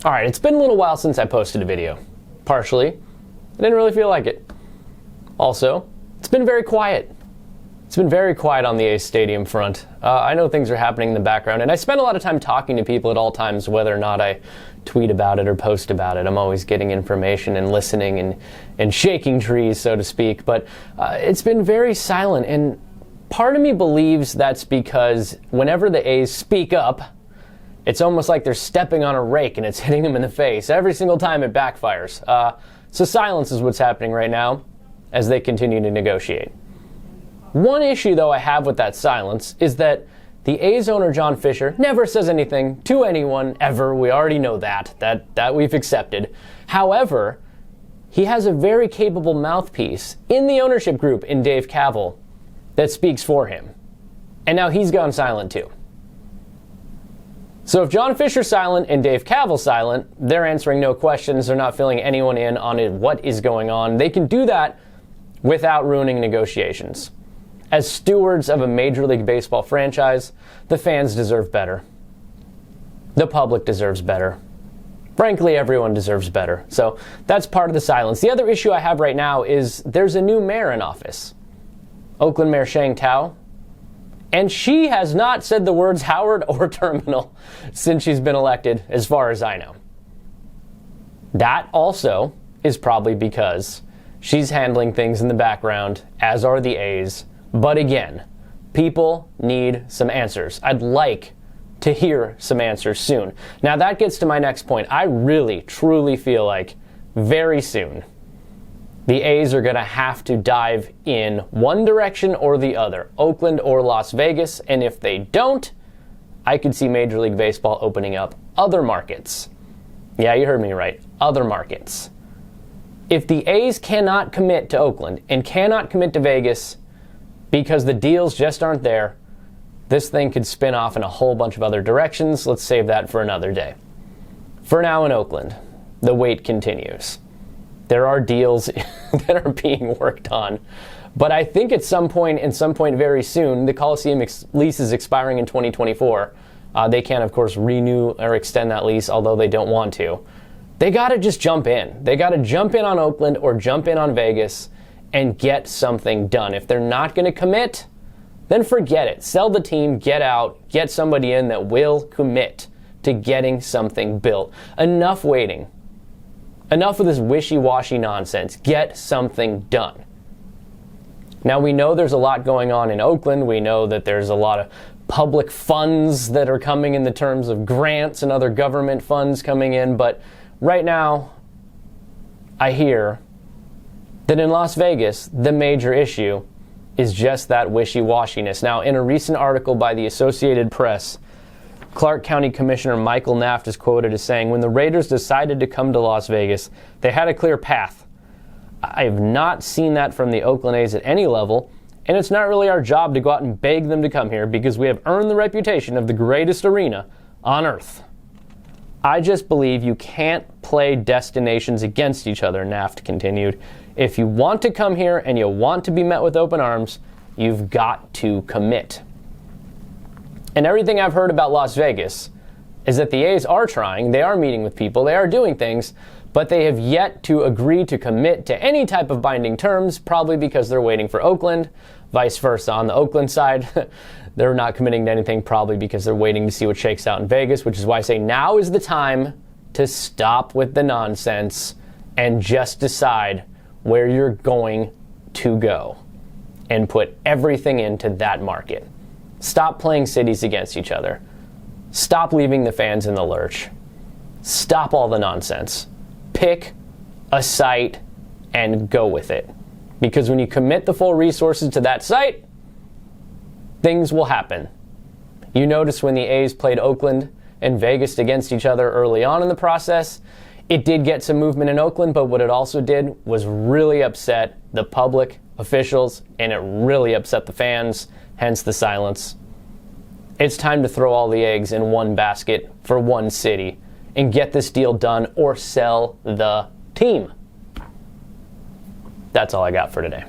Alright, it's been a little while since I posted a video. Partially, I didn't really feel like it. Also, it's been very quiet. It's been very quiet on the A's Stadium front. I know things are happening in the background, and I spend a lot of time talking to people at all times, whether or not I tweet about it or post about it. I'm always getting information and listening and shaking trees, so to speak. But it's been very silent, and part of me believes that's because whenever the A's speak up, it's almost like they're stepping on a rake and it's hitting them in the face. Every single time it backfires. So silence is what's happening right now as they continue to negotiate. One issue, though, I have with that silence is that the A's owner, John Fisher, never says anything to anyone ever. We already know that we've accepted. However, he has a very capable mouthpiece in the ownership group in Dave Kaval that speaks for him. And now he's gone silent too. So if John Fisher's silent and Dave Kaval's silent, they're answering no questions. They're not filling anyone in on it, what is going on. They can do that without ruining negotiations. As stewards of a Major League Baseball franchise, the fans deserve better. The public deserves better. Frankly, everyone deserves better. So that's part of the silence. The other issue I have right now is there's a new mayor in office. Oakland Mayor Shang Tao. And she has not said the words Howard or terminal since she's been elected, as far as I know. That also is probably because she's handling things in the background, as are the A's. But again, people need some answers. I'd like to hear some answers soon. Now that gets to my next point. I really, truly feel like very soon the A's are going to have to dive in one direction or the other, Oakland or Las Vegas, and if they don't, I could see Major League Baseball opening up other markets. Yeah, you heard me right, other markets. If the A's cannot commit to Oakland and cannot commit to Vegas because the deals just aren't there, this thing could spin off in a whole bunch of other directions. Let's save that for another day. For now in Oakland, the wait continues. There are deals that are being worked on. But I think at some point very soon, the Coliseum lease is expiring in 2024. They can, of course, renew or extend that lease, although they don't want to. They got to just jump in. They got to jump in on Oakland or jump in on Vegas and get something done. If they're not going to commit, then forget it. Sell the team, get out, get somebody in that will commit to getting something built. Enough waiting. Enough of this wishy-washy nonsense. Get something done. Now, we know there's a lot going on in Oakland. We know that there's a lot of public funds that are coming in the terms of grants and other government funds coming in. But right now, I hear that in Las Vegas, the major issue is just that wishy-washiness. Now, in a recent article by the Associated Press, Clark County Commissioner Michael Naft is quoted as saying, when the Raiders decided to come to Las Vegas, they had a clear path. I have not seen that from the Oakland A's at any level, and it's not really our job to go out and beg them to come here because we have earned the reputation of the greatest arena on earth. I just believe you can't play destinations against each other, Naft continued. If you want to come here and you want to be met with open arms, you've got to commit. And everything I've heard about Las Vegas is that the A's are trying, they are meeting with people, they are doing things, but they have yet to agree to commit to any type of binding terms, probably because they're waiting for Oakland, vice versa. On the Oakland side, they're not committing to anything, probably because they're waiting to see what shakes out in Vegas, which is why I say now is the time to stop with the nonsense and just decide where you're going to go and put everything into that market. Stop playing cities against each other. Stop leaving the fans in the lurch. Stop all the nonsense. Pick a site and go with it. Because when you commit the full resources to that site, things will happen. You notice when the A's played Oakland and Vegas against each other early on in the process, it did get some movement in Oakland, but what it also did was really upset the public, officials, and it really upset the fans, hence the silence. It's time to throw all the eggs in one basket for one city and get this deal done or sell the team. That's all I got for today.